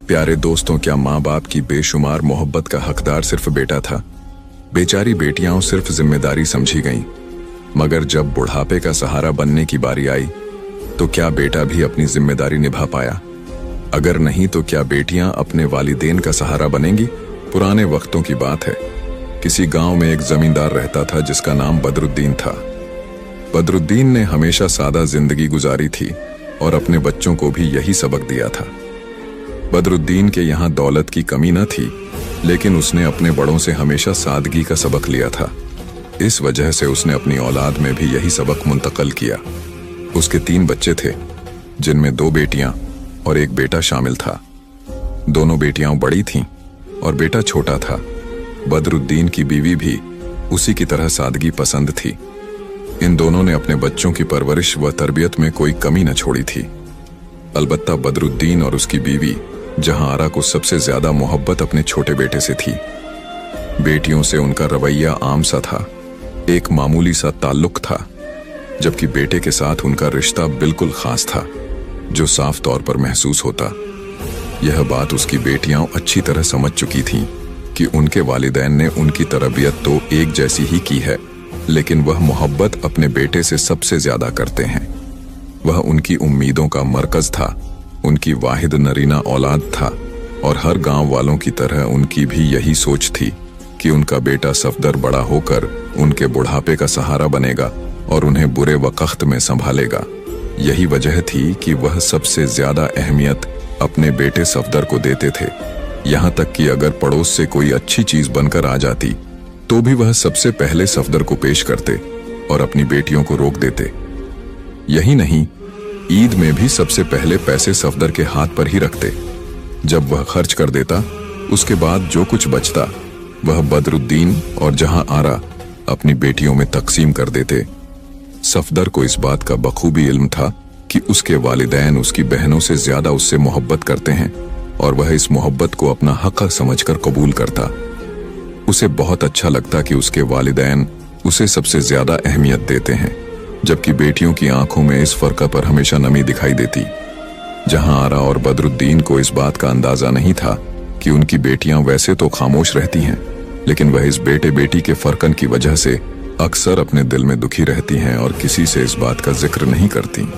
प्यारे दोस्तों, क्या माँ बाप की बेशुमार मोहब्बत का हकदार सिर्फ बेटा था? बेचारी बेटियां सिर्फ जिम्मेदारी समझी गईं, मगर जब बुढ़ापे का सहारा बनने की बारी आई तो क्या बेटा भी अपनी जिम्मेदारी निभा पाया? अगर नहीं तो क्या बेटियां अपने वालिदैन का सहारा बनेंगी? पुराने वक्तों की बात है। किसी गांव में एक जमींदार रहता था जिसका नाम बदरुद्दीन था। बदरुद्दीन ने हमेशा सादा जिंदगी गुजारी थी और अपने बच्चों को भी यही सबक दिया था। बदरुद्दीन के यहाँ दौलत की कमी न थी, लेकिन उसने अपने बड़ों से हमेशा सादगी का सबक लिया था। इस वजह से उसने अपनी औलाद में भी यही सबक मुंतकल किया। उसके 3 बच्चे थे, जिनमें 2 बेटियां और 1 बेटा शामिल था। दोनों बेटियां बड़ी थीं और बेटा छोटा था। बदरुद्दीन की बीवी भी उसी की तरह सादगी पसंद थी। इन दोनों ने अपने बच्चों की परवरिश व तरबियत में कोई कमी न छोड़ी थी। अलबत्ता बदरुद्दीन और उसकी बीवी जहांआरा को सबसे ज्यादा मोहब्बत अपने छोटे बेटे से थी। बेटियों से उनका रवैया आम सा था, एक मामूली सा ताल्लुक था, जबकि बेटे के साथ उनका रिश्ता बिल्कुल खास था, जो साफ तौर पर महसूस होता। यह बात उसकी बेटियां अच्छी तरह समझ चुकी थीं कि उनके वालिदैन ने उनकी तरबियत तो एक जैसी ही की है, लेकिन वह मोहब्बत अपने बेटे से सबसे ज्यादा करते हैं। वह उनकी उम्मीदों का मरकज था, उनकी वाहिद नरीना औलाद था, और हर गांव वालों की तरह उनकी भी यही सोच थी कि उनका बेटा सफदर बड़ा होकर उनके बुढ़ापे का सहारा बनेगा और उन्हें बुरे वक्त में संभालेगा। यही वजह थी कि वह सबसे ज्यादा अहमियत अपने बेटे सफदर को देते थे। यहाँ तक कि अगर पड़ोस से कोई अच्छी चीज बनकर आ जाती तो भी वह सबसे पहले सफदर को पेश करते और अपनी बेटियों को रोक देते। यही नहीं, ईद में भी सबसे पहले पैसे सफदर के हाथ पर ही रखते। जब वह खर्च कर देता, उसके बाद जो कुछ बचता वह बदरुद्दीन और जहांआरा अपनी बेटियों में तकसीम कर देते। सफदर को इस बात का बखूबी इल्म था कि उसके वालिदैन उसकी बहनों से ज्यादा उससे मोहब्बत करते हैं और वह इस मोहब्बत को अपना हक समझकर कबूल करता। उसे बहुत अच्छा लगता कि उसके वालिदैन उसे सबसे ज्यादा अहमियत देते हैं, जबकि बेटियों की आंखों में इस फर्क पर हमेशा नमी दिखाई देती। जहांआरा और बदरुद्दीन को इस बात का अंदाजा नहीं था कि उनकी बेटियां वैसे तो खामोश रहती हैं, लेकिन वह इस बेटे बेटी के फर्कन की वजह से अक्सर अपने दिल में दुखी रहती हैं और किसी से इस बात का जिक्र नहीं करती।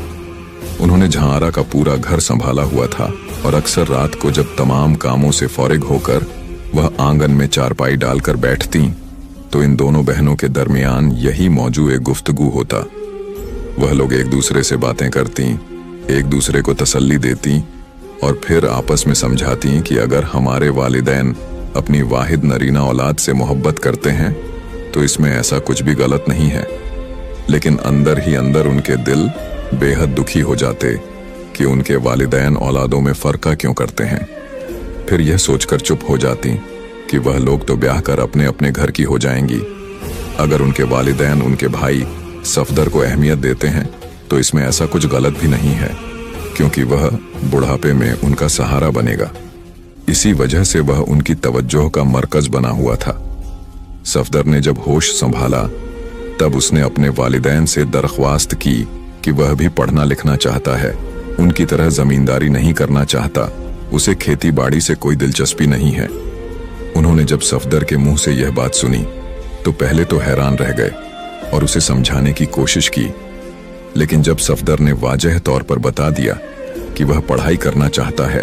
उन्होंने जहांआरा का पूरा घर संभाला हुआ था और अक्सर रात को जब तमाम कामों से फौरिग होकर वह आंगन में चारपाई डालकर बैठती तो इन दोनों बहनों के दरमियान यही मौजू एक गुफ्तगू होता। वह लोग एक दूसरे से बातें करती, एक दूसरे को तसल्ली देती और फिर आपस में समझाती कि अगर हमारे वालिदैन अपनी वाहिद नरीना औलाद से मोहब्बत करते हैं तो इसमें ऐसा कुछ भी गलत नहीं है। लेकिन अंदर ही अंदर उनके दिल बेहद दुखी हो जाते कि उनके वालिदैन औलादों में फर्का क्यों करते हैं। फिर यह सोचकर चुप हो जाती कि वह लोग तो ब्याह कर अपने अपने घर की हो जाएंगी। अगर उनके वालिदैन उनके भाई सफदर को अहमियत देते हैं तो इसमें ऐसा कुछ गलत भी नहीं है, क्योंकि वह बुढ़ापे में उनका सहारा बनेगा। इसी वजह से वह उनकी तवज्जो का मरकज बना हुआ था। सफदर ने जब होश संभाला तब उसने अपने वालिदैन से दरख्वास्त की कि वह भी पढ़ना लिखना चाहता है, उनकी तरह जमींदारी नहीं करना चाहता, उसे खेती बाड़ी से कोई दिलचस्पी नहीं है। उन्होंने जब सफदर के मुंह से यह बात सुनी तो पहले तो हैरान रह गए और उसे समझाने की कोशिश की, लेकिन जब सफदर ने वाजह तौर पर बता दिया कि वह पढ़ाई करना चाहता है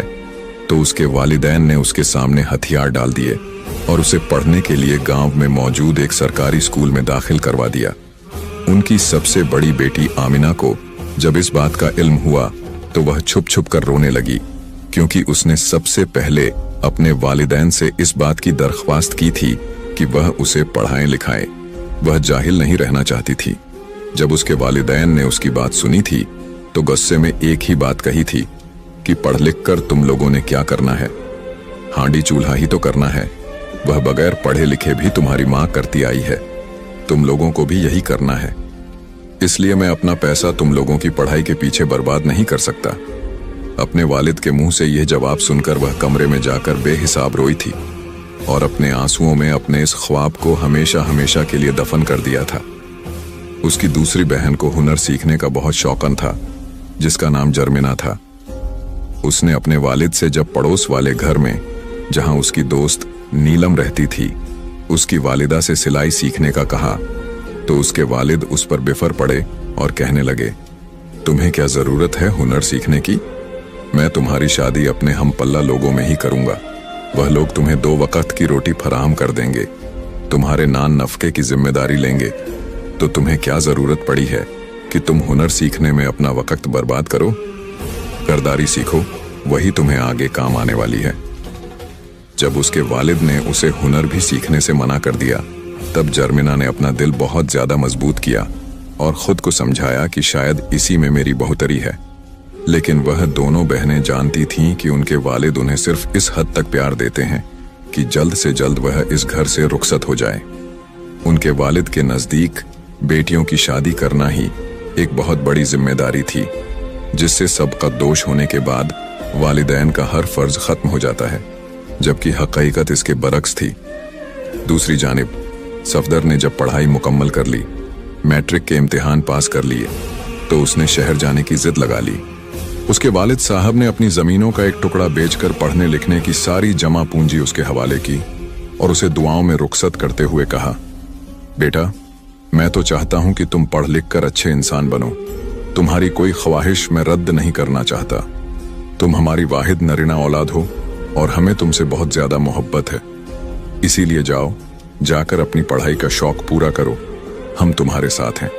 तो उसके वालिदैन ने उसके सामने हथियार डाल दिए और उसे पढ़ने के लिए गांव में मौजूद एक सरकारी स्कूल में दाखिल करवा दिया। उनकी सबसे बड़ी बेटी आमिना को जब इस बात का इल्म हुआ तो वह छुप छुप कर रोने लगी, क्योंकि उसने सबसे पहले अपने वालिदैन से इस बात की दरख्वास्त की थी कि वह उसे पढ़ाएं लिखाएं। वह जाहिल नहीं रहना चाहती थी। जब उसके वालिदैन ने उसकी बात सुनी थी तो गुस्से में एक ही बात कही थी कि पढ़ लिख कर तुम लोगों ने क्या करना है, हांडी चूल्हा ही तो करना है। वह बगैर पढ़े लिखे भी तुम्हारी माँ करती आई है, तुम लोगों को भी यही करना है। इसलिए मैं अपना पैसा तुम लोगों की पढ़ाई के पीछे बर्बाद नहीं कर सकता। अपने वालिद के मुंह से यह जवाब सुनकर वह कमरे में जाकर बेहिसाब रोई थी और अपने आंसुओं में अपने इस ख्वाब को हमेशा हमेशा के लिए दफन कर दिया था। उसकी दूसरी बहन को हुनर सीखने का बहुत शौकन था, जिसका नाम जर्मिना था। उसने अपने वालिद से जब पड़ोस वाले घर में, जहां उसकी दोस्त नीलम रहती थी, उसकी वालिदा से सिलाई सीखने का कहा, तो उसके वालिद उस पर बिफर पड़े और कहने लगे, तुम्हें क्या जरूरत है हुनर सीखने की? मैं तुम्हारी शादी अपने हम पल्ला लोगों में ही करूंगा। वह लोग तुम्हें 2 वक्त की रोटी फराहम कर देंगे, तुम्हारे नान नफके की जिम्मेदारी लेंगे, तो तुम्हें क्या जरूरत पड़ी है कि तुम हुनर सीखने में अपना वक्त बर्बाद करो? करदारी सीखो, वही तुम्हें आगे काम आने वाली है। जब उसके वालिद ने उसे हुनर भी सीखने से मना कर दिया, तब जर्मिना ने अपना दिल बहुत ज्यादा मजबूत किया और खुद को समझाया कि शायद इसी में मेरी बहुतरी है। लेकिन वह दोनों बहनें जानती थीं कि उनके वालिद उन्हें सिर्फ इस हद तक प्यार देते हैं कि जल्द से जल्द वह इस घर से रुखसत हो जाए। उनके वालिद के नजदीक बेटियों की शादी करना ही एक बहुत बड़ी जिम्मेदारी थी, जिससे सबका दोष होने के बाद वालिदैन का हर फर्ज खत्म हो जाता है, जबकि हकीकत इसके बरक्स थी। दूसरी जानिब सफदर ने जब पढ़ाई मुकम्मल कर ली, मैट्रिक के इम्तिहान पास कर लिए, तो उसने शहर जाने की जिद लगा ली। उसके वालिद साहब ने अपनी जमीनों का एक टुकड़ा बेचकर पढ़ने लिखने की सारी जमा पूंजी उसके हवाले की और उसे दुआओं में रुखसत करते हुए कहा, बेटा, मैं तो चाहता हूं कि तुम पढ़ लिख कर अच्छे इंसान बनो। तुम्हारी कोई ख्वाहिश मैं रद्द नहीं करना चाहता। तुम हमारी वाहिद नरीना औलाद हो और हमें तुमसे बहुत ज्यादा मोहब्बत है। इसीलिए जाओ, जाकर अपनी पढ़ाई का शौक पूरा करो, हम तुम्हारे साथ हैं।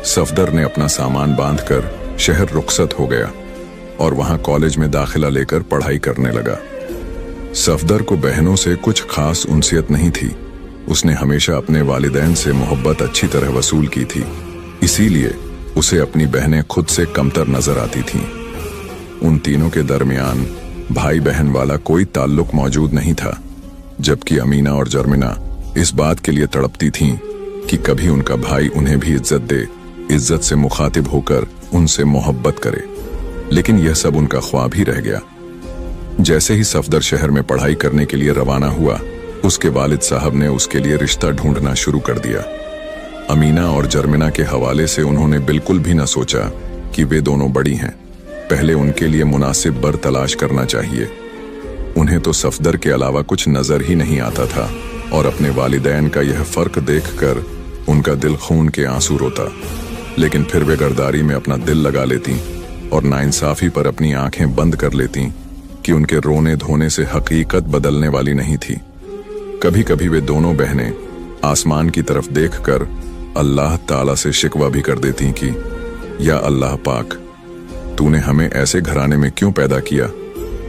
सफदर ने अपना सामान बांधकर शहर रुखसत हो गया और वहां कॉलेज में दाखिला लेकर पढ़ाई करने लगा। सफदर को बहनों से कुछ खास उनसियत नहीं थी। उसने हमेशा अपने वालिदैन से मोहब्बत अच्छी तरह वसूल की थी, इसीलिए उसे अपनी बहनें खुद से कमतर नजर आती थीं। उन तीनों के दरमियान भाई बहन वाला कोई ताल्लुक मौजूद नहीं था, जबकि अमीना और जर्मिना इस बात के लिए तड़पती थीं कि कभी उनका भाई उन्हें भी इज्जत दे, इज्जत से मुखातिब होकर उनसे मोहब्बत करे। लेकिन यह सब उनका ख्वाब ही रह गया। जैसे ही सफदर शहर में पढ़ाई करने के लिए रवाना हुआ, उसके वालिद साहब ने उसके लिए रिश्ता ढूंढना शुरू कर दिया। अमीना और जर्मिना के हवाले से उन्होंने बिल्कुल भी न सोचा कि वे दोनों बड़ी हैं, पहले उनके लिए मुनासिब बर तलाश करना चाहिए। उन्हें तो सफदर के अलावा कुछ नजर ही नहीं आता था और अपने वालिदैन का यह फर्क देखकर उनका दिल खून के आंसू रोता। लेकिन फिर वे गरदारी में अपना दिल लगा लेती और नाइंसाफी पर अपनी आंखें बंद कर लेती कि उनके रोने धोने से हकीकत बदलने वाली नहीं थी। कभी कभी वे दोनों बहनें आसमान की तरफ देखकर अल्लाह ताला से शिकवा भी कर देती कि या अल्लाह पाक, तूने हमें ऐसे घराने में क्यों पैदा किया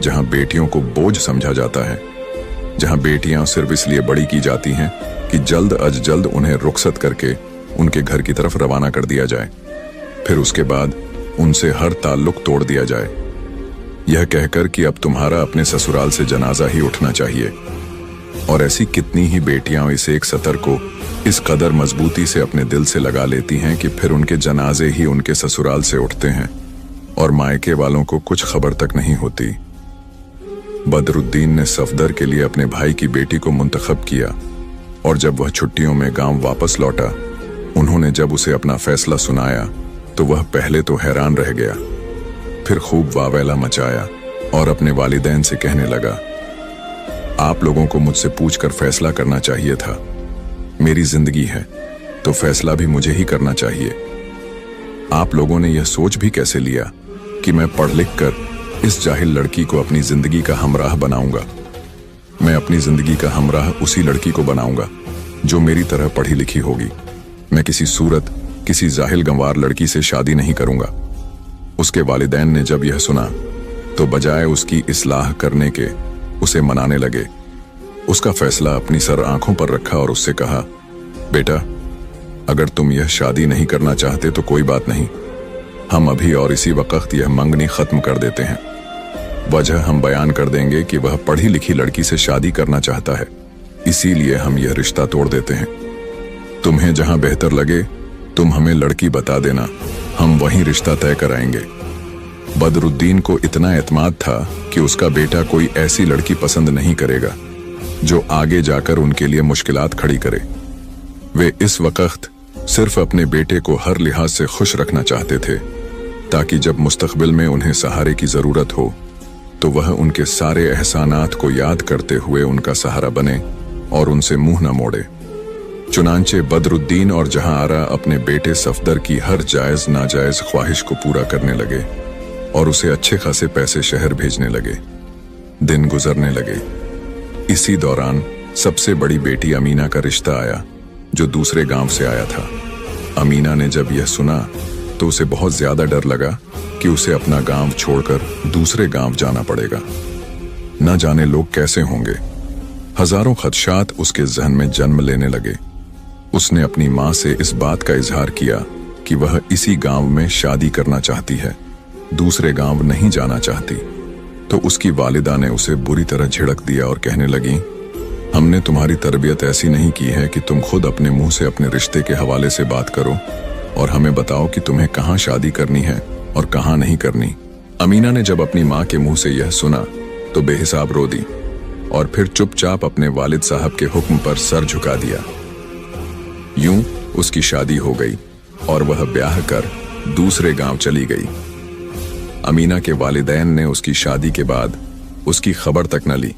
जहां बेटियों को बोझ समझा जाता है, जहां बेटियां सिर्फ इसलिए बड़ी की जाती हैं कि जल्द अज जल्द उन्हें रुखसत करके उनके घर की तरफ रवाना कर दिया जाए, फिर उसके बाद उनसे हर ताल्लुक तोड़ दिया जाए, यह कहकर कि अब तुम्हारा अपने ससुराल से जनाजा ही उठना चाहिए। और ऐसी कितनी ही बेटियां इस एक सतर को इस कदर मजबूती से अपने दिल से लगा लेती हैं कि फिर उनके जनाजे ही उनके ससुराल से उठते हैं और मायके वालों को कुछ खबर तक नहीं होती। बदरुद्दीन ने सफदर के लिए अपने भाई की बेटी को मुंतखब किया और जब वह छुट्टियों में गांव वापस लौटा, उन्होंने जब उसे अपना फैसला सुनाया तो वह पहले तो हैरान रह गया, फिर खूब वावेला मचाया और अपने वालिदैन से कहने लगा, आप लोगों को मुझसे पूछकर फैसला करना चाहिए था। मेरी जिंदगी है तो फैसला भी मुझे ही करना चाहिए। आप लोगों ने यह सोच भी कैसे लिया कि मैं पढ़ लिख कर इस जाहिल लड़की को अपनी जिंदगी का हमराह बनाऊंगा? मैं अपनी जिंदगी का हमराह उसी लड़की को बनाऊंगा जो मेरी तरह पढ़ी लिखी होगी। मैं किसी सूरत किसी जाहिल गंवार लड़की से शादी नहीं करूंगा। उसके वालिदैन ने जब यह सुना तो बजाय उसकी इस्लाह करने के उसे मनाने लगे। उसका फैसला अपनी सर आंखों पर रखा और उससे कहा, बेटा, अगर तुम यह शादी नहीं करना चाहते तो कोई बात नहीं, हम अभी और इसी वक्त यह मंगनी खत्म कर देते हैं। वजह हम बयान कर देंगे कि वह पढ़ी लिखी लड़की से शादी करना चाहता है, इसीलिए हम यह रिश्ता तोड़ देते हैं। तुम्हें जहां बेहतर लगे तुम हमें लड़की बता देना, हम वहीं रिश्ता तय कराएंगे। बदरुद्दीन को इतना एतमाद था कि उसका बेटा कोई ऐसी लड़की पसंद नहीं करेगा जो आगे जाकर उनके लिए मुश्किलात खड़ी करे। वे इस वक्त सिर्फ अपने बेटे को हर लिहाज से खुश रखना चाहते थे। ताकि जब मुस्तकबिल में उन्हें सहारे की जरूरत हो तो वह उनके सारे एहसानात को याद करते हुए उनका सहारा बने और उनसे मुंह न मोड़े। चुनांचे बदरुद्दीन और जहां आरा अपने बेटे सफदर की हर जायज नाजायज ख्वाहिश को पूरा करने लगे और उसे अच्छे खासे पैसे शहर भेजने लगे। दिन गुजरने लगे। इसी दौरान सबसे बड़ी बेटी अमीना का रिश्ता आया, जो दूसरे गांव से आया था। अमीना ने जब यह सुना तो उसे बहुत ज्यादा डर लगा कि उसे अपना गांव छोड़कर दूसरे गांव जाना पड़ेगा। न जाने लोग कैसे होंगे। हजारों खदशात उसके जहन में जन्म लेने लगे। उसने अपनी मां से इस बात का इजहार किया कि वह इसी गांव में शादी करना चाहती है, दूसरे गांव नहीं जाना चाहती। तो उसकी वालिदा ने उसे बुरी तरह झिड़क दिया और कहने लगी, हमने तुम्हारी तरबियत ऐसी नहीं की है कि तुम खुद अपने मुंह से अपने रिश्ते के हवाले से बात करो और हमें बताओ कि तुम्हें कहाँ शादी करनी है और कहाँ नहीं करनी। अमीना ने जब अपनी माँ के मुंह से यह सुना तो बेहिसाब रो दी और फिर चुपचाप अपने वालिद साहब के हुक्म पर सर झुका दिया। यूं उसकी शादी हो गई और वह ब्याह कर दूसरे गांव चली गई। अमीना के वालिदैन ने उसकी शादी के बाद उसकी खबर तक न ली,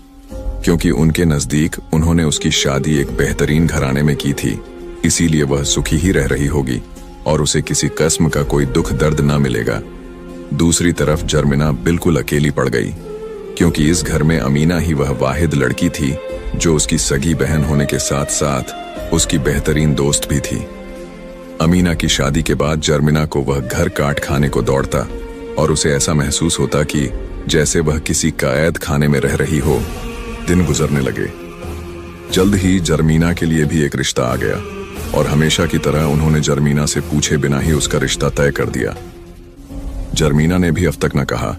क्योंकि उनके नजदीक उन्होंने उसकी शादी एक बेहतरीन घराने में की थी, इसीलिए वह सुखी ही रह रही होगी और उसे किसी किस्म का कोई दुख दर्द न मिलेगा। दूसरी तरफ जर्मिना बिल्कुल अकेली पड़ गई, क्योंकि इस घर में अमीना ही वह वाहिद लड़की थी जो उसकी सगी बहन होने के साथ साथ उसकी बेहतरीन दोस्त भी थी। अमीना की शादी के बाद जर्मिना को वह घर काट खाने को दौड़ता और उसे ऐसा महसूस होता कि जैसे वह किसी कैद खाने में रह रही हो। दिन गुजरने लगे। जल्द ही जर्मिना के लिए भी एक रिश्ता आ गया और हमेशा की तरह उन्होंने जर्मिना से पूछे बिना ही उसका रिश्ता तय कर दिया। जर्मिना ने भी अब तक न कहा,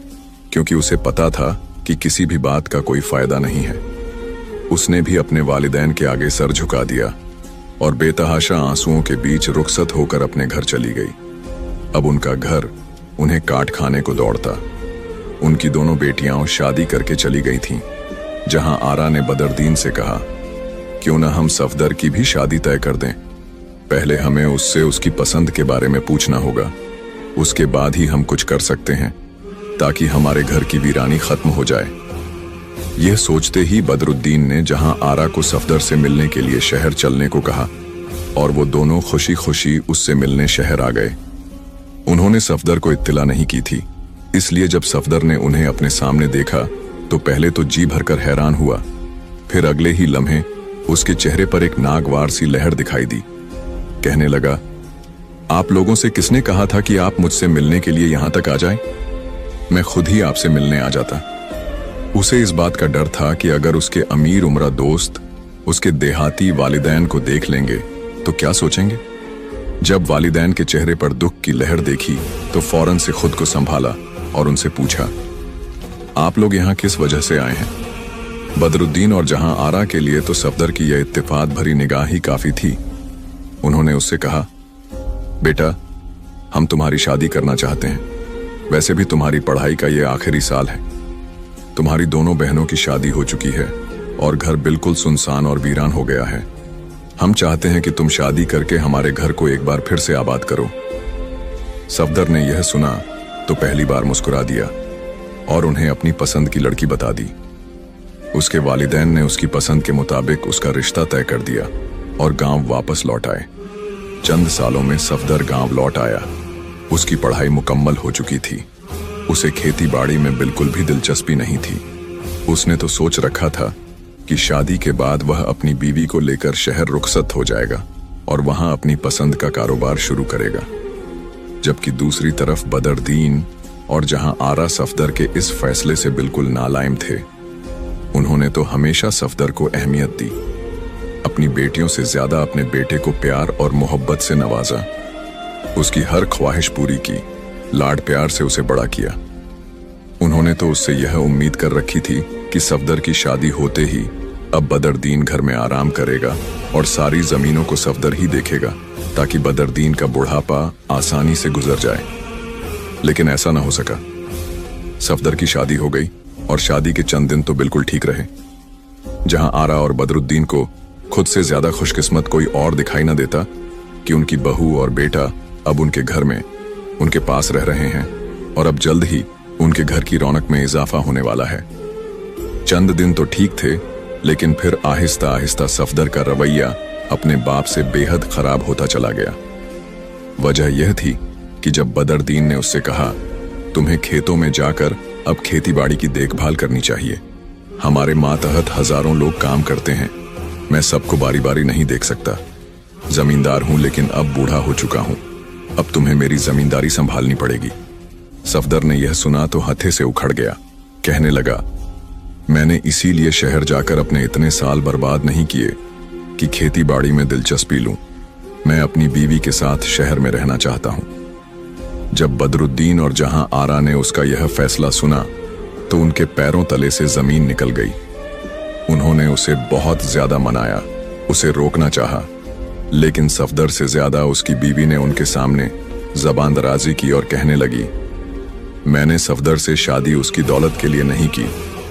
क्योंकि उसे पता था कि किसी भी बात का कोई फायदा नहीं है। उसने भी अपने वालिदैन के आगे सर झुका दिया और बेतहाशा आंसुओं के बीच रुखसत होकर अपने घर चली गई। अब उनका घर उन्हें काट खाने को दौड़ता। उनकी दोनों बेटियां शादी करके चली गई थीं। जहां आरा ने बदरुद्दीन से कहा, क्यों ना हम सफदर की भी शादी तय कर दें। पहले हमें उससे उसकी पसंद के बारे में पूछना होगा, उसके बाद ही हम कुछ कर सकते हैं, ताकि हमारे घर की वीरानी खत्म हो जाए। यह सोचते ही बदरुद्दीन ने जहां आरा को सफदर से मिलने के लिए शहर चलने को कहा और वो दोनों खुशी खुशी उससे मिलने शहर आ गए। उन्होंने सफदर को इत्तला नहीं की थी, इसलिए जब सफदर ने उन्हें अपने सामने देखा तो पहले तो जी भरकर हैरान हुआ, फिर अगले ही लम्हे उसके चेहरे पर एक नागवार सी लहर दिखाई दी। कहने लगा, आप लोगों से किसने कहा था कि आप मुझसे मिलने के लिए यहां तक आ जाएं? मैं खुद ही आपसे मिलने आ जाता। उसे इस बात का डर था कि अगर उसके अमीर उम्रा दोस्त उसके देहाती वालिदैन को देख लेंगे तो क्या सोचेंगे। जब वालिदैन के चेहरे पर दुख की लहर देखी तो फौरन से खुद को संभाला और उनसे पूछा, आप लोग यहाँ किस वजह से आए हैं? बदरुद्दीन और जहां आरा के लिए तो सफदर की यह इत्तेफाक भरी निगाह ही काफी थी। उन्होंने उससे कहा, बेटा, हम तुम्हारी शादी करना चाहते हैं। वैसे भी तुम्हारी पढ़ाई का ये आखिरी साल है। तुम्हारी दोनों बहनों की शादी हो चुकी है और घर बिल्कुल सुनसान और वीरान हो गया है। हम चाहते हैं कि तुम शादी करके हमारे घर को एक बार फिर से आबाद करो। सफदर ने यह सुना तो पहली बार मुस्कुरा दिया और उन्हें अपनी पसंद की लड़की बता दी। उसके वालिदैन ने उसकी पसंद के मुताबिक उसका रिश्ता तय कर दिया और गांव वापस लौट आए। चंद सालों में सफदर गांव लौट आया। उसकी पढ़ाई मुकम्मल हो चुकी थी। उसे खेती बाड़ी में बिल्कुल भी दिलचस्पी नहीं थी। उसने तो सोच रखा था कि शादी के बाद वह अपनी बीवी को लेकर शहर रुखसत हो जाएगा और वहां अपनी पसंद का कारोबार शुरू करेगा। जबकि दूसरी तरफ बदरुद्दीन और जहां आरा सफदर के इस फैसले से बिल्कुल नालायम थे। उन्होंने तो हमेशा सफदर को अहमियत दी, अपनी बेटियों से ज्यादा अपने बेटे को प्यार और मोहब्बत से नवाजा, उसकी हर ख्वाहिश पूरी की, लाड प्यार से उसे बड़ा किया। उन्होंने तो उससे यह उम्मीद कर रखी थी कि सफदर की शादी होते ही अब बदरुद्दीन घर में आराम करेगा और सारी जमीनों को सफदर ही देखेगा, ताकि बदरुद्दीन का बुढ़ापा आसानी से गुजर जाए। लेकिन ऐसा ना हो सका। सफदर की शादी हो गई और शादी के चंद दिन तो बिल्कुल ठीक रहे। जहां आरा और बदरुद्दीन को खुद से ज्यादा खुशकिस्मत कोई और दिखाई ना देता कि उनकी बहू और बेटा अब उनके घर में उनके पास रह रहे हैं, और अब जल्द ही उनके घर की रौनक में इजाफा होने वाला है। चंद दिन तो ठीक थे, लेकिन फिर आहिस्ता आहिस्ता सफदर का रवैया अपने बाप से बेहद खराब होता चला गया। वजह यह थी कि जब बदरुद्दीन ने उससे कहा, तुम्हें खेतों में जाकर अब खेती बाड़ी की देखभाल करनी चाहिए, हमारे मातहत हजारों लोग काम करते हैं, मैं सबको बारी बारी नहीं देख सकता, जमींदार हूं लेकिन अब बूढ़ा हो चुका हूं, अब तुम्हें मेरी जमींदारी संभालनी पड़ेगी। सफदर ने यह सुना तो हथे से उखड़ गया। कहने लगा, मैंने इसीलिए शहर जाकर अपने इतने साल बर्बाद नहीं किए कि खेती बाड़ी में दिलचस्पी लूं, मैं अपनी बीवी के साथ शहर में रहना चाहता हूं। जब बदरुद्दीन और जहां आरा ने उसका यह फैसला सुना तो उनके पैरों तले से जमीन निकल गई। उन्होंने उसे बहुत ज्यादा मनाया, उसे रोकना चाहा, लेकिन सफदर से ज्यादा उसकी बीवी ने उनके सामने जबान दराजी की और कहने लगी, मैंने सफदर से शादी उसकी दौलत के लिए नहीं की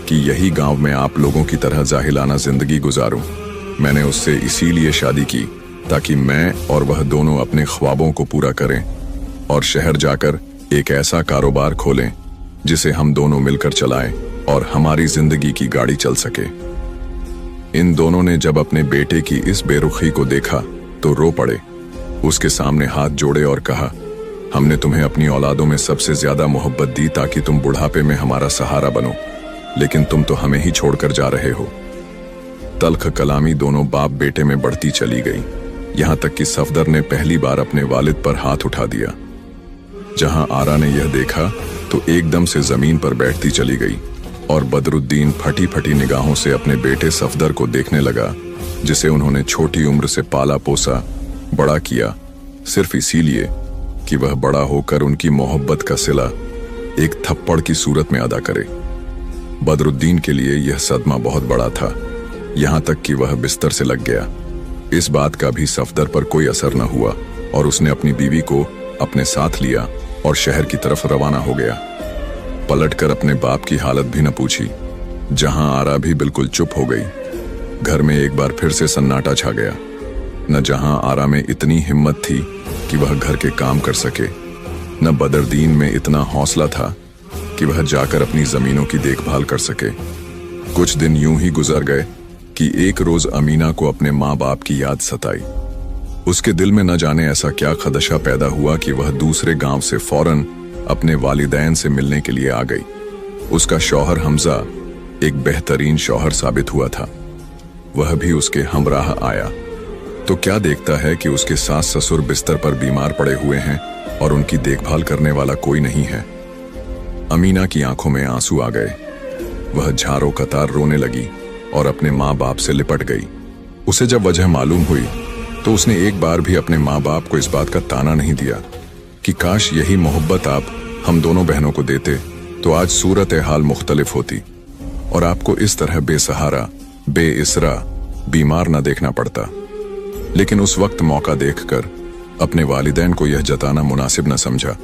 कि यही गांव में आप लोगों की तरह जाहिलाना जिंदगी गुजारूं। मैंने उससे इसीलिए शादी की ताकि मैं और वह दोनों अपने ख्वाबों को पूरा करें और शहर जाकर एक ऐसा कारोबार खोलें जिसे हम दोनों मिलकर चलाएं और हमारी जिंदगी की गाड़ी चल सके। इन दोनों ने जब अपने बेटे की इस बेरुखी को देखा तो रो पड़े, उसके सामने हाथ जोड़े और कहा, हमने तुम्हें अपनी औलादों में सबसे ज्यादा मोहब्बत दी ताकि तुम बुढ़ापे में हमारा सहारा बनो, लेकिन तुम तो हमें ही छोड़कर जा रहे हो। तल्ख कलामी दोनों बाप बेटे में बढ़ती चली गई, यहां तक कि सफदर ने पहली बार अपने वालिद पर हाथ उठा दिया। जहां आरा ने यह देखा तो एकदम से जमीन पर बैठती चली गई और बदरुद्दीन फटी फटी निगाहों से अपने बेटे सफदर को देखने लगा, जिसे उन्होंने छोटी उम्र से पाला पोसा, बड़ा किया, सिर्फ इसीलिए कि वह बड़ा होकर उनकी मोहब्बत का सिला एक थप्पड़ की सूरत में अदा करे। बदरुद्दीन के लिए यह सदमा बहुत बड़ा था, यहां तक कि वह बिस्तर से लग गया। इस बात का भी सफदर पर कोई असर न हुआ और उसने अपनी बीवी को अपने साथ लिया और शहर की तरफ रवाना हो गया। पलटकर अपने बाप की हालत भी न पूछी। जहां आरा भी बिल्कुल चुप हो गई। घर में एक बार फिर से सन्नाटा छा गया। न जहां आरा में इतनी हिम्मत थी कि वह घर के काम कर सके, न बदरुद्दीन में इतना हौसला था कि वह जाकर अपनी जमीनों की देखभाल कर सके। कुछ दिन यूं ही गुजर गए कि एक रोज अमीना को अपने माँ बाप की याद सताई। उसके दिल में न जाने ऐसा क्या खदशा पैदा हुआ कि वह दूसरे गांव से फौरन अपने वालिदैन से मिलने के लिए आ गई। उसका शौहर हमजा एक बेहतरीन शौहर साबित हुआ था। वह भी उसके हमराह आया तो क्या देखता है कि उसके सास ससुर बिस्तर पर बीमार पड़े हुए हैं और उनकी देखभाल करने वाला कोई नहीं है। अमीना की आंखों में आंसू आ गए। वह झारों कतार रोने लगी और अपने माँ बाप से लिपट गई। उसे जब वजह मालूम हुई तो उसने एक बार भी अपने माँ बाप को इस बात का ताना नहीं दिया कि काश यही मोहब्बत आप हम दोनों बहनों को देते तो आज सूरत हाल मुख्तलिफ होती और आपको इस तरह बेसहारा, बेइसरा, बीमार न देखना पड़ता। लेकिन उस वक्त मौका देखकर अपने वालिदैन को यह जताना मुनासिब न समझा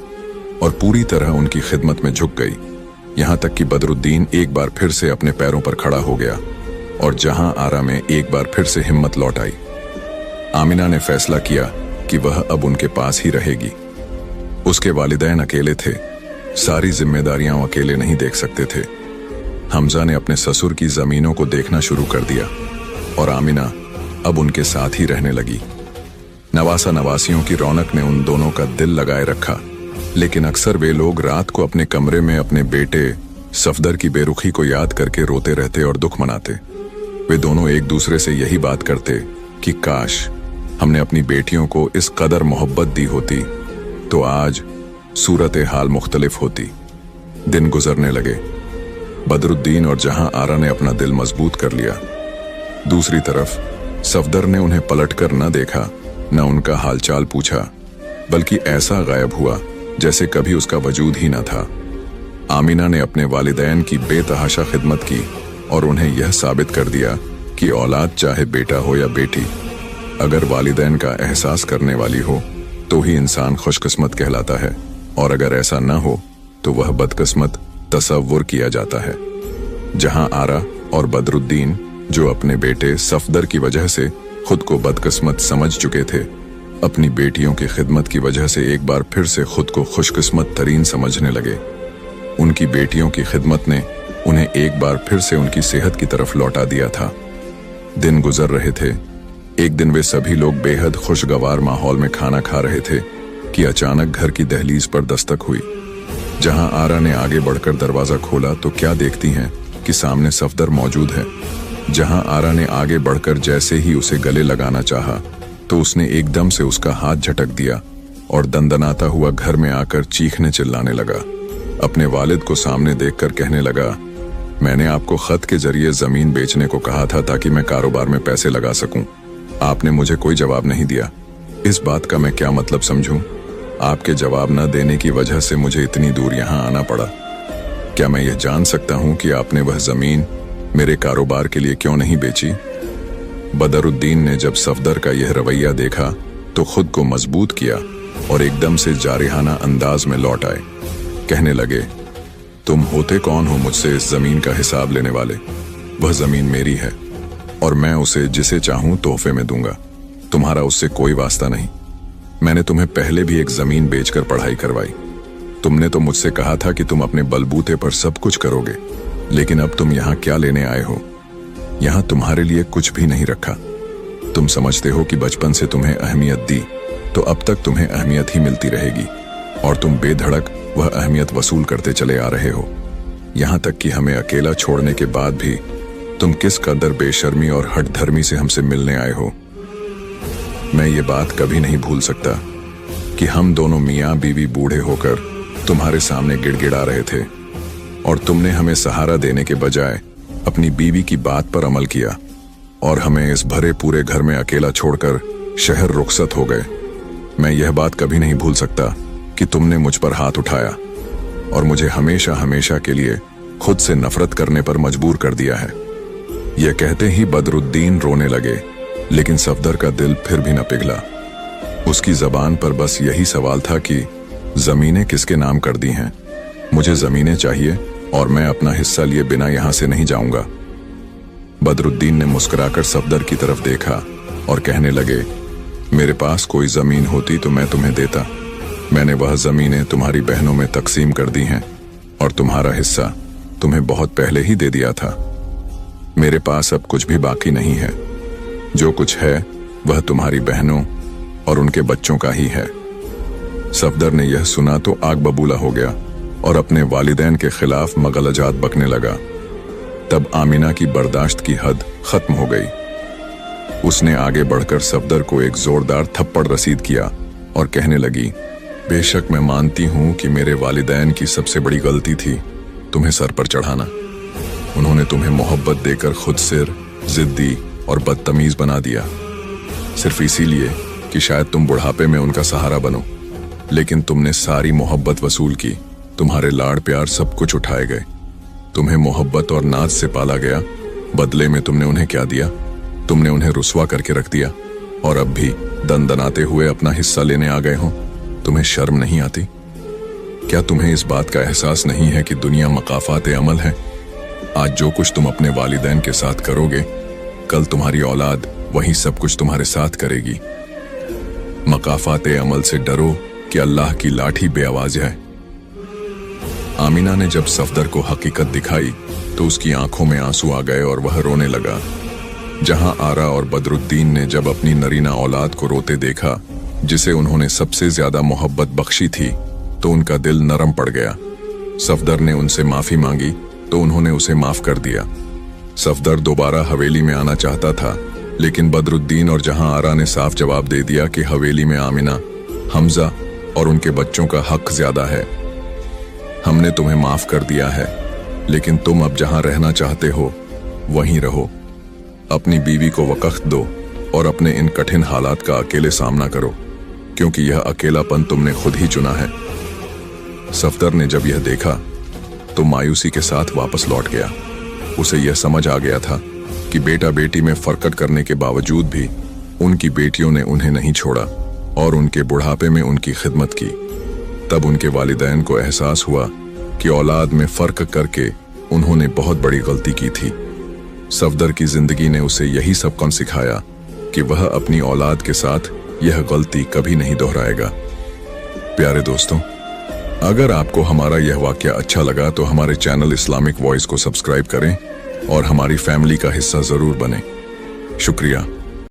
और पूरी तरह उनकी खिदमत में झुक गई। यहां तक कि बदरुद्दीन एक बार फिर से अपने पैरों पर खड़ा हो गया और जहां आरा में एक बार फिर से हिम्मत लौट आई। आमिना ने फैसला किया कि वह अब उनके पास ही रहेगी। उसके वालिदैन अकेले थे, सारी जिम्मेदारियां वो अकेले नहीं देख सकते थे। हमजा ने अपने ससुर की जमीनों को देखना शुरू कर दिया और आमिना अब उनके साथ ही रहने लगी। नवासा नवासियों की रौनक ने उन दोनों का दिल लगाए रखा, लेकिन अक्सर वे लोग रात को अपने कमरे में अपने बेटे सफदर की बेरुखी को याद करके रोते रहते और दुख मनाते। वे दोनों एक दूसरे से यही बात करते कि काश हमने अपनी बेटियों को इस कदर मोहब्बत दी होती तो आज सूरत हाल मुख्तलिफ होती। दिन गुजरने लगे। बदरुद्दीन और जहां आरा ने अपना दिल मजबूत कर लिया। दूसरी तरफ सफदर ने उन्हें पलटकर न देखा, न उनका हालचाल पूछा, बल्कि ऐसा गायब हुआ जैसे कभी उसका वजूद ही न था। आमिना ने अपने वालिदैन की बेतहाशा खिदमत की और उन्हें यह साबित कर दिया कि औलाद चाहे बेटा हो या बेटी, अगर वालिदैन का एहसास करने वाली हो तो ही इंसान खुशकिस्मत कहलाता है और अगर ऐसा न हो तो वह बदकिस्मत तसव्वुर किया जाता है। जहां आरा और बदरुद्दीन, जो अपने बेटे सफदर की वजह से खुद को बदकिस्मत समझ चुके थे, अपनी बेटियों की खिदमत की वजह से एक बार फिर से खुद को खुशकिस्मत तरीन समझने लगे। उनकी बेटियों की खिदमत ने उन्हें एक बार फिर से उनकी सेहत की तरफ लौटा दिया था। दिन गुजर रहे थे। एक दिन वे सभी लोग बेहद खुशगवार माहौल में खाना खा रहे थे कि अचानक घर की दहलीज पर दस्तक हुई। जहां आरा ने आगे बढ़कर दरवाजा खोला तो क्या देखती हैं कि सामने सफदर मौजूद है। जहां आरा ने आगे बढ़कर जैसे ही उसे गले लगाना चाहा तो उसने एकदम से उसका हाथ झटक दिया और दंदनाता हुआ घर में आकर चीखने चिल्लाने लगा। अपने वालिद को सामने देखकर कहने लगा, मैंने आपको खत के जरिए जमीन बेचने को कहा था ताकि मैं कारोबार में पैसे लगा सकूं। आपने मुझे कोई जवाब नहीं दिया। इस बात का मैं क्या मतलब समझूं? आपके जवाब न देने की वजह से मुझे इतनी दूर यहाँ आना पड़ा। क्या मैं यह जान सकता हूं कि आपने वह जमीन मेरे कारोबार के लिए क्यों नहीं बेची? बदरुद्दीन ने जब सफदर का यह रवैया देखा तो खुद को मजबूत किया और एकदम से जारिहाना अंदाज में लौट आए। कहने लगे, तुम होते कौन हो मुझसे इस जमीन का हिसाब लेने वाले? वह जमीन मेरी है और मैं उसे जिसे चाहूं तोहफे में दूंगा। तुम्हारा उससे कोई वास्ता नहीं। मैंने तुम्हें पहले भी एक जमीन बेचकर पढ़ाई करवाई। तुमने तो मुझसे कहा था कि तुम अपने बलबूते पर सब कुछ करोगे, लेकिन अब तुम यहाँ क्या लेने आए हो? यहाँ तुम्हारे लिए कुछ भी नहीं रखा। तुम समझते हो कि बचपन से तुम्हें अहमियत दी तो अब तक तुम्हें अहमियत ही मिलती रहेगी और तुम बेधड़क वह अहमियत वसूल करते चले आ रहे हो। यहाँ तक कि हमें अकेला छोड़ने के बाद भी तुम किस कदर बेशर्मी और हठधर्मी से हमसे मिलने आए हो। मैं ये बात कभी नहीं भूल सकता कि हम दोनों मियाँ बीवी बूढ़े होकर तुम्हारे सामने गिड़गिड़ा रहे थे और तुमने हमें सहारा देने के बजाय अपनी बीवी की बात पर अमल किया और हमें इस भरे पूरे घर में अकेला छोड़कर शहर रुखसत हो गए। मैं यह बात कभी नहीं भूल सकता कि तुमने मुझ पर हाथ उठाया और मुझे हमेशा हमेशा के लिए खुद से नफरत करने पर मजबूर कर दिया है। यह कहते ही बदरुद्दीन रोने लगे, लेकिन सफदर का दिल फिर भी न पिघला। उसकी जबान पर बस यही सवाल था कि जमीनें किसके नाम कर दी हैं? मुझे जमीनें चाहिए और मैं अपना हिस्सा लिए बिना यहां से नहीं जाऊंगा। बदरुद्दीन ने मुस्कुराकर सफदर की तरफ देखा और कहने लगे, मेरे पास कोई जमीन होती तो मैं तुम्हें देता। मैंने वह जमीनें तुम्हारी बहनों में तकसीम कर दी हैं और तुम्हारा हिस्सा तुम्हें बहुत पहले ही दे दिया था। मेरे पास अब कुछ भी बाकी नहीं है। जो कुछ है वह तुम्हारी बहनों और उनके बच्चों का ही है। सफदर ने यह सुना तो आग बबूला हो गया और अपने वालिदैन के खिलाफ मगलजात बकने लगा। तब आमिना की बर्दाश्त की हद खत्म हो गई। उसने आगे बढ़कर सफदर को एक जोरदार थप्पड़ रसीद किया और कहने लगी, बेशक मैं मानती हूं कि मेरे वालिदैन की सबसे बड़ी गलती थी तुम्हें सर पर चढ़ाना। उन्होंने तुम्हें मोहब्बत देकर खुद सिर, जिद्दी और बदतमीज बना दिया, सिर्फ इसीलिए कि शायद तुम बुढ़ापे में उनका सहारा बनो। लेकिन तुमने सारी मोहब्बत वसूल की। तुम्हारे लाड़ प्यार सब कुछ उठाए गए। तुम्हें मोहब्बत और नाज से पाला गया, बदले में तुमने उन्हें क्या दिया? तुमने उन्हें रुस्वा करके रख दिया और अब भी दनदनाते हुए अपना हिस्सा लेने आ गए हो। तुम्हें शर्म नहीं आती? क्या तुम्हें इस बात का एहसास नहीं है कि दुनिया मकाफात अमल है? आज जो कुछ तुम अपने वालिदैन के साथ करोगे, कल तुम्हारी औलाद वही सब कुछ तुम्हारे साथ करेगी। मकाफात अमल से डरो कि अल्लाह की लाठी बेआवाज है। आमिना ने जब सफदर को हकीकत दिखाई तो उसकी आंखों में आंसू आ गए और वह रोने लगा। जहां आरा और बदरुद्दीन ने जब अपनी नरीना औलाद को रोते देखा जिसे उन्होंने सबसे ज्यादा मोहब्बत बख्शी थी तो उनका दिल नरम पड़ गया। सफदर ने उनसे माफी मांगी तो उन्होंने उसे माफ कर दिया। सफदर दोबारा हवेली में आना चाहता था, लेकिन बदरुद्दीन और जहां आरा ने साफ जवाब दे दिया कि हवेली में आमिना, हमजा और उनके बच्चों का हक ज्यादा है। हमने तुम्हें माफ कर दिया है, लेकिन तुम अब जहां रहना चाहते हो वहीं रहो। अपनी बीवी को वक़्त दो और अपने इन कठिन हालात का अकेले सामना करो, क्योंकि यह अकेलापन तुमने खुद ही चुना है। सफदर ने जब यह देखा तो मायूसी के साथ वापस लौट गया। उसे यह समझ आ गया था कि बेटा बेटी में फरकत करने के बावजूद भी उनकी बेटियों ने उन्हें नहीं छोड़ा और उनके बुढ़ापे में उनकी खिदमत की। तब उनके वालिदैन को एहसास हुआ कि औलाद में फर्क करके उन्होंने बहुत बड़ी गलती की थी। सफदर की जिंदगी ने उसे यही सबक सिखाया कि वह अपनी औलाद के साथ यह गलती कभी नहीं दोहराएगा। प्यारे दोस्तों, अगर आपको हमारा यह वाक्य अच्छा लगा तो हमारे चैनल इस्लामिक वॉइस को सब्सक्राइब करें और हमारी फैमिली का हिस्सा जरूर बने। शुक्रिया।